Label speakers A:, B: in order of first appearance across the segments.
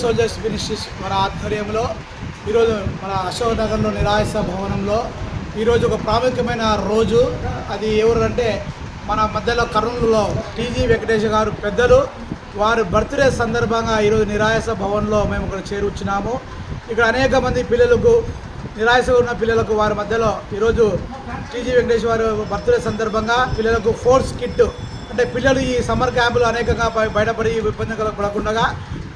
A: Soldiers ministries మన ఆధ్వర్యంలో ఈరోజు మన అశోక్ నగర్లో నిరాశ భవనంలో ఈరోజు ఒక ప్రాముఖ్యమైన రోజు. అది ఎవరంటే మన మధ్యలో కర్నూలులో టీజీ వెంకటేష్ గారు పెద్దలు వారి బర్త్డే సందర్భంగా ఈరోజు నిరాశ భవన్లో మేము ఇక్కడ చేరుచున్నాము. ఇక్కడ అనేక మంది పిల్లలకు నిరాశ ఉన్న పిల్లలకు వారి మధ్యలో ఈరోజు టీజీ వెంకటేష్ వారి బర్త్డే సందర్భంగా పిల్లలకు ఫోర్స్ కిట్ అంటే పిల్లలు ఈ సమ్మర్ క్యాంపులు అనేకంగా బయటపడి ఇబ్బంది పడకుండా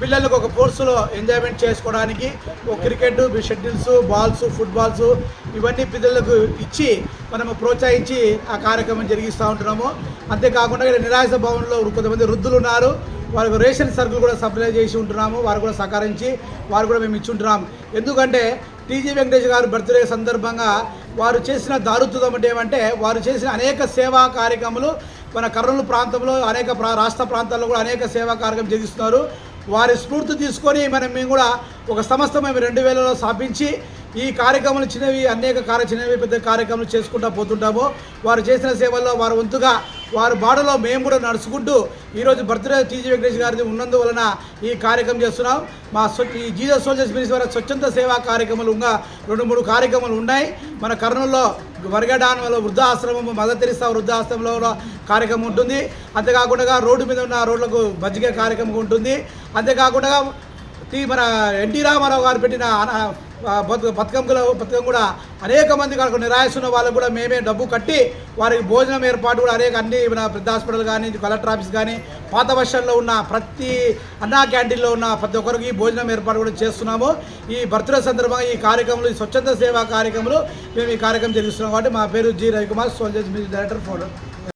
A: పిల్లలకు ఒక కోర్సులో ఎంజాయ్మెంట్ చేసుకోవడానికి ఒక క్రికెట్, షటిల్స్, బాల్స్, ఫుట్బాల్స్ ఇవన్నీ పిల్లలకు ఇచ్చి మనము ప్రోత్సహించి ఆ కార్యక్రమం జరిగిస్తూ ఉంటున్నాము. అంతేకాకుండా ఇక్కడ నిరాశ భవన్లో కొంతమంది వృద్ధులు ఉన్నారు, వారికి రేషన్ సరుకులు కూడా సప్లై చేసి ఉంటున్నాము. వారు కూడా సహకరించి వారు కూడా మేము ఇచ్చి ఉంటున్నాము. ఎందుకంటే టీజీ వెంకటేష్ గారు బర్త్డే సందర్భంగా వారు చేసిన దారుత్వం అంటే ఏమంటే వారు చేసిన అనేక సేవా కార్యక్రమాలు మన కర్నూలు ప్రాంతంలో అనేక రాష్ట్ర ప్రాంతాల్లో కూడా అనేక సేవా కార్యక్రమం జరిగిస్తున్నారు. వారి స్ఫూర్తి తీసుకొని మేము కూడా ఒక సంస్థ మేము 2000లో స్థాపించి ఈ కార్యక్రమాలు చిన్నవి చిన్నవి పెద్ద కార్యక్రమాలు చేసుకుంటూ పోతుంటాము. వారు చేసిన సేవల్లో వారు వంతుగా వారి బాటలో మేము కూడా నడుచుకుంటూ ఈరోజు బర్త్డే టీజీ వెంకటేష్ గారిది ఉన్నందువలన ఈ కార్యక్రమం చేస్తున్నాం. ఈ జీసస్ సోల్జర్స్ మినిస్ట్రీ వారి స్వచ్ఛంద సేవా కార్యక్రమాలు ఇంకా 2-3 కార్యక్రమాలు ఉన్నాయి. మన కర్నూలులో వర్గడాన్లో వృద్ధాశ్రమం, మదర్ తెరిసా వృద్ధాశ్రమంలో కార్యక్రమం ఉంటుంది. అంతేకాకుండా రోడ్డు మీద ఉన్న రోడ్లకు బజ్జిగే కార్యక్రమం ఉంటుంది. అంతేకాకుండా మన ఎన్టీ రామారావు గారు పెట్టిన పథకం కూడా అనేక మంది కాకుండా నిరాశ ఉన్న వాళ్ళకు కూడా మేమే డబ్బు కట్టి వారికి భోజనం ఏర్పాటు కూడా అన్ని మన పెద్ద హాస్పిటల్ కానీ, కలెక్టర్ ఆఫీస్ కానీ, పాత వర్షన్లో ఉన్న ప్రతి అన్నా క్యాంటీన్లో ఉన్న ప్రతి ఒక్కరికి భోజనం ఏర్పాటు కూడా చేస్తున్నాము. ఈ బర్త్డే సందర్భంగా ఈ కార్యక్రమాలు, ఈ స్వచ్ఛంద సేవా కార్యక్రమాలు మేము ఈ కార్యక్రమం జరిగిస్తున్నాం. కాబట్టి మా పేరు G Ravikumar, soldiers ministry director.